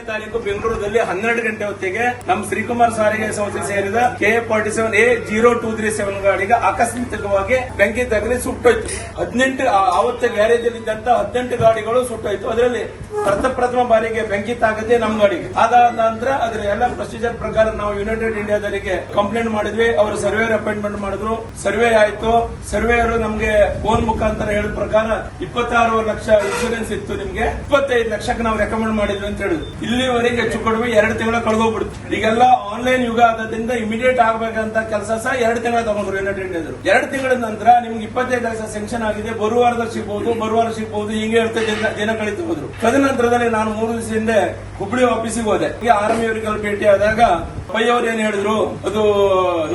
ತಾರೀಕು ಬೆಂಗಳೂರಲ್ಲಿ 12 ಗಂಟೆ ಹೊತ್ತಿಗೆ ನಮ್ಮ ಶ್ರೀಕುಮಾರ್ ಸಾರಿಗೆ ಸಂಸ್ಥೆ ಸೇರಿದ KA47A0237 ಗಾಡಿಗೆ ಆಕಸ್ಮಿಕವಾಗಿ ಬೆಂಕಿ ತಗುಲಿ ಸುಟ್ಟೋಯ್ತು. 18 ಆವತ್ತು ಗ್ಯಾರೇಜ್ ಅಲ್ಲಿ ಇದ್ದಂತ 18 ಗಾಡಿಗಳು ಸುಟ್ಟೋಯ್ತು. ಅದರಲ್ಲಿ ಪ್ರಥಮ ಬಾರಿಗೆ ಬೆಂಕಿ ತಾಗದೆ ನಮ್ಮ ಗಾಡಿಗೆ. ಅದಾದ ನಂತರ ಅದರ ಎಲ್ಲ ಪ್ರೊಸೀಜರ್ ಪ್ರಕಾರ ನಾವು ಯುನೈಟೆಡ್ ಇಂಡಿಯಾದವರಿಗೆ ಕಂಪ್ಲೇಂಟ್ ಮಾಡಿದ್ವಿ. ಅವರು ಸರ್ವೇಯರ್ ಅಪಾಯಿಂಟ್ಮೆಂಟ್ ಮಾಡಿದ್ರು. ಸರ್ವೆ ಆಯ್ತು. ಸರ್ವೇಯರ್ ನಮ್ಗೆ ಫೋನ್ ಮುಖಾಂತರ ಹೇಳಿದ ಪ್ರಕಾರ 26 ಲಕ್ಷ ಇನ್ಶೂರೆನ್ಸ್ ಇತ್ತು, ನಿಮ್ಗೆ 25 ಲಕ್ಷಕ್ಕೆ ನಾವು ರೆಕಮೆಂಡ್ ಮಾಡಿದ್ವಿ ಅಂತ ಹೇಳಿದ್ರು. ಇಲ್ಲಿವರೆಗೆ ಹೆಚ್ಚು ಕಡಿಮೆ 2 ತಿಂಗಳ ಕಳೆದೋಗ್ಬಿಡ್ತು. ಈಗೆಲ್ಲ ಆನ್ಲೈನ್ ಯುಗ ಆದ್ರಿಂದ ಇಮಿಡಿಯೇಟ್ ಆಗಬೇಕಂತ ಕೆಲಸ ಸಹ 2 ತಿಂಗಳ ತಗೊಂಡ್ರು ಯುನೈಟೆಡ್ ಇಂಡಿಯಾದ್ರು. 2 ತಿಂಗಳ ನಂತರ ನಿಮ್ಗೆ 25 ಲಕ್ಷ ಸ್ಯಾಂಕ್ಷನ್ ಆಗಿದೆ, ಬರುವಾರದಲ್ಲಿ ಸಿಗಬಹುದು ಹಿಂಗೆ ಹೇಳ್ತಾ ದಿನ ಕಳೀತು ಹೋದ್ರು. ತದನಂತರದಲ್ಲಿ ನಾನು 3 ದಿವಸ ಹಿಂದೆ ಹುಬ್ಳಿ ಆಫೀಸಿಗೆ ಹೋದೆ. ಆರ್ಮಿ ಅವರಿಗೆ ಭೇಟಿ ಆದಾಗ ಪೈ ಅವ್ರು ಏನ್ ಹೇಳಿದ್ರು, ಅದು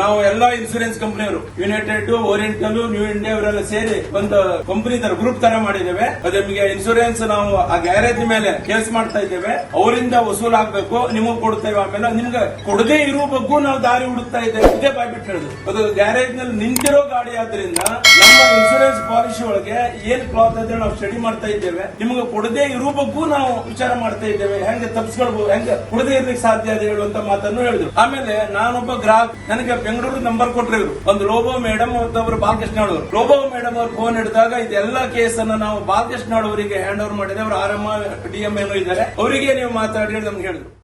ನಾವು ಎಲ್ಲಾ ಇನ್ಸೂರೆನ್ಸ್ ಕಂಪನಿಯವರು ಯುನೈಟೆಡ್, ಓರಿಯೆಂಟಲ್, ನ್ಯೂ ಇಂಡಿಯಾ ಇವರೆಲ್ಲ ಸೇರಿ ಒಂದು ಕಂಪನಿ ತರ ಗ್ರೂಪ್ ತರ ಮಾಡಿದ್ದೇವೆ. ಅದು ನಿಮಗೆ ಇನ್ಸೂರೆನ್ಸ್ ನಾವು ಆ ಗ್ಯಾರೇಜ್ ಮೇಲೆ ಕೇಸ್ ಮಾಡ್ತಾ ಇದ್ದೇವೆ, ಅವರಿಂದ ವಸೂಲಾಗಬೇಕು, ನಿಮಗ್ ಕೊಡ್ತೇವೆ. ಆಮೇಲೆ ನಿಮ್ಗೆ ಕೊಡದೇ ಇರುವ ಬಗ್ಗೂ ನಾವು ದಾರಿ ಹುಡುಕ್ತಾ ಇದ್ದೇವೆ. ಇದೇ ಬಾಯ್ಬಿಟ್ಟು ಹೇಳಿದ್ರು. ಅದು ಗ್ಯಾರೇಜ್ ನಲ್ಲಿ ನಿಂತಿರೋ ಗಾಡಿ ಆದ್ರಿಂದ ನಮ್ಮ ಇನ್ಸೂರೆನ್ಸ್ ಪಾಲಿಸಿ ಒಳಗೆ ಏನ್ ಕ್ಲಾತ್ ಅಂತ ನಾವು ಸ್ಟಡಿ ಮಾಡ್ತಾ ಇದ್ದೇವೆ. ನಿಮ್ಗೆ ಕೊಡದೇ ಇರುವ ಬಗ್ಗೂ ನಾವು ವಿಚಾರ ಮಾಡ್ತಾ ಇದ್ದೇವೆ. ಹೆಂಗೆ ತಪ್ಪಿಸ್ಕೊಳ್ಬಹುದು, ಹೆಂಗೆ ಕೊಡದೇ ಇರ್ಲಿಕ್ಕೆ ಸಾಧ್ಯ ಇದೆ ಹೇಳುವಂತ ಮಾತನ್ನು ಹೇಳಿದ್ರು. ಆಮೇಲೆ ನಾನೊಬ್ಬ ಗ್ರಾಹಕ, ನನಗೆ ಬೆಂಗಳೂರು ನಂಬರ್ ಕೊಟ್ಟರು ಇವರು, ಒಂದು ಲೋಬೋ ಮೇಡಮ್ ಮತ್ತೊಬ್ಬರು ಬಾಲಕೃಷ್ಣ ಅವರು. ಲೋಬೋ ಮೇಡಮ್ ಅವರು ಫೋನ್ ಹಿಡಿದಾಗ ಇದೆಲ್ಲ ಕೇಸ್ ಅನ್ನು ನಾವು ಬಾಲಕೃಷ್ಣ ಅವರಿಗೆ ಹ್ಯಾಂಡ್ ಓವರ್ ಮಾಡಿದೆ. ಅವರು RM DM ಏನೋ ಇದ್ದಾರೆ, ಅವರಿಗೆ ನೀವು ಮಾತಾಡಿ ನಮ್ಗೆ ಹೇಳಿದ್ರು.